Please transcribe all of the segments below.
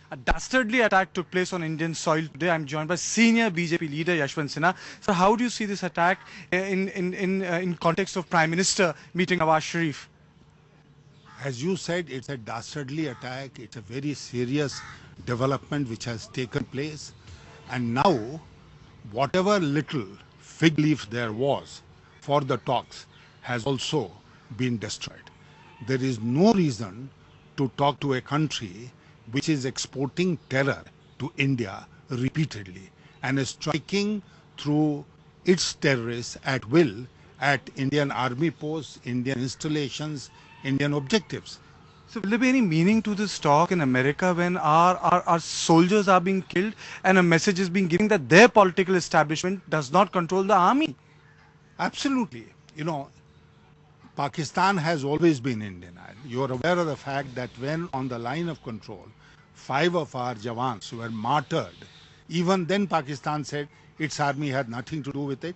A dastardly attack took place on Indian soil today. I'm joined by senior BJP leader Yashwant Sinha. So, how do you see this attack in context of Prime Minister meeting Nawaz Sharif? As you said, it's a dastardly attack. It's a very serious development which has taken place. And now, whatever little fig leaf there was for the talks has also been destroyed. There is no reason to talk to a country which is exporting terror to India repeatedly and is striking through its terrorists at will at Indian army posts, Indian installations, Indian objectives. So, will there be any meaning to this talk in America when our soldiers are being killed and a message is being given that their political establishment does not control the army? Absolutely. Pakistan has always been Indian. You are aware of the fact that when on the line of control, 5 of our Jawans were martyred, even then Pakistan said its army had nothing to do with it.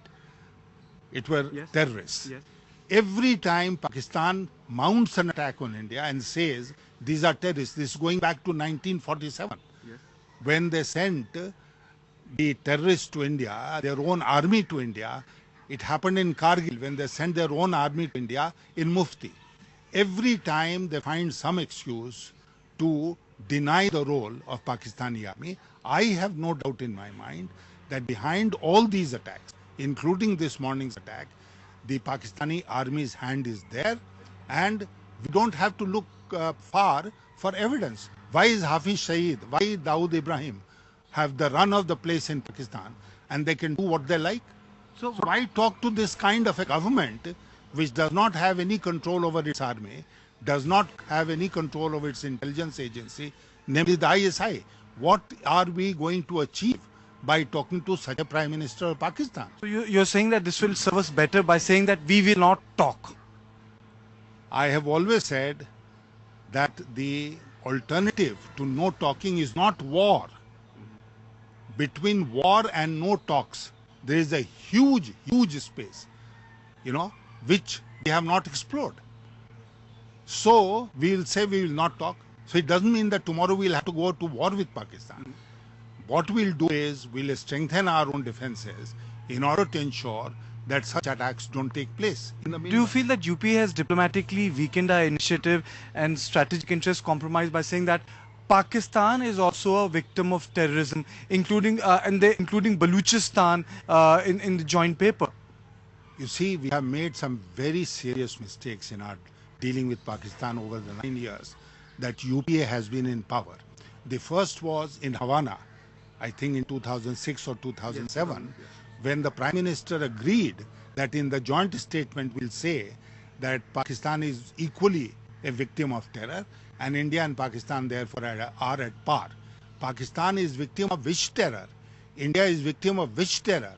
It were terrorists. Yes. Every time Pakistan mounts an attack on India and says these are terrorists, this is going back to 1947, when they sent the terrorists to India, their own army to India. It happened in Kargil when they sent their own army to India in Mufti. Every time they find some excuse to deny the role of Pakistani army. I have no doubt in my mind that behind all these attacks, including this morning's attack, the Pakistani army's hand is there, and we don't have to look far for evidence. Why is Hafiz Shaheed, why Dawood Ibrahim have the run of the place in Pakistan and they can do what they like? So why talk to this kind of a government which does not have any control over its army, does not have any control over its intelligence agency, namely the ISI? What are we going to achieve by talking to such a Prime Minister of Pakistan? So, you're saying that this will serve us better by saying that we will not talk? I have always said that the alternative to no talking is not war. Between war and no talks, there is a huge space, which we have not explored. So we will say we will not talk. So it doesn't mean that tomorrow we will have to go to war with Pakistan. What we'll do is we'll strengthen our own defenses in order to ensure that such attacks don't take place. Do you feel that UP has diplomatically weakened our initiative and strategic interests compromised by saying that Pakistan is also a victim of terrorism, including Baluchistan in the joint paper? You see, we have made some very serious mistakes in our dealing with Pakistan over the 9 years that UPA has been in power. The first was in Havana, I think in 2006 or 2007, when the Prime Minister agreed that in the joint statement we'll say that Pakistan is equally a victim of terror and India and Pakistan therefore are at par. Pakistan is victim of which terror? India is victim of which terror?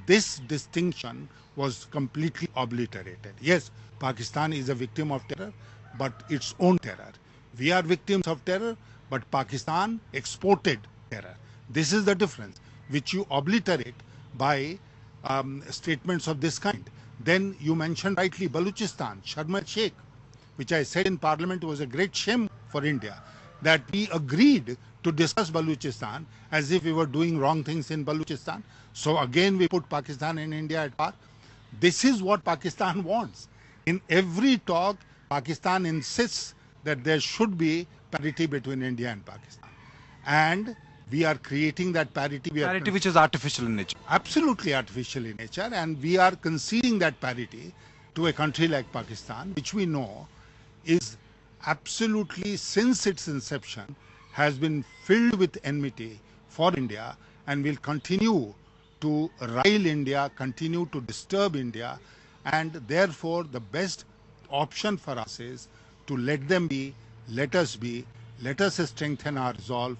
This distinction was completely obliterated. Yes, Pakistan is a victim of terror, but its own terror. We are victims of terror, but Pakistan exported terror. This is the difference, which you obliterate by statements of this kind. Then you mentioned rightly Baluchistan, Sharm el-Sheikh, which I said in Parliament was a great shame for India, that we agreed to discuss Baluchistan as if we were doing wrong things in Baluchistan. So again we put Pakistan and India at par. This is what Pakistan wants. In every talk, Pakistan insists that there should be parity between India and Pakistan. And we are creating that parity. Parity which is artificial in nature. Absolutely artificial in nature, and we are conceding that parity to a country like Pakistan, which we know is absolutely, since its inception, has been filled with enmity for India and will continue to rile India, continue to disturb India, and therefore the best option for us is to let them be, let us be, let us strengthen our resolve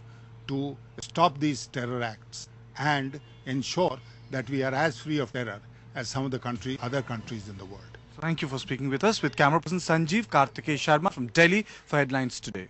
to stop these terror acts and ensure that we are as free of terror as some of the other countries in the world. Thank you for speaking with us. With camera person Sanjeev Kartikeya Sharma from Delhi for Headlines Today.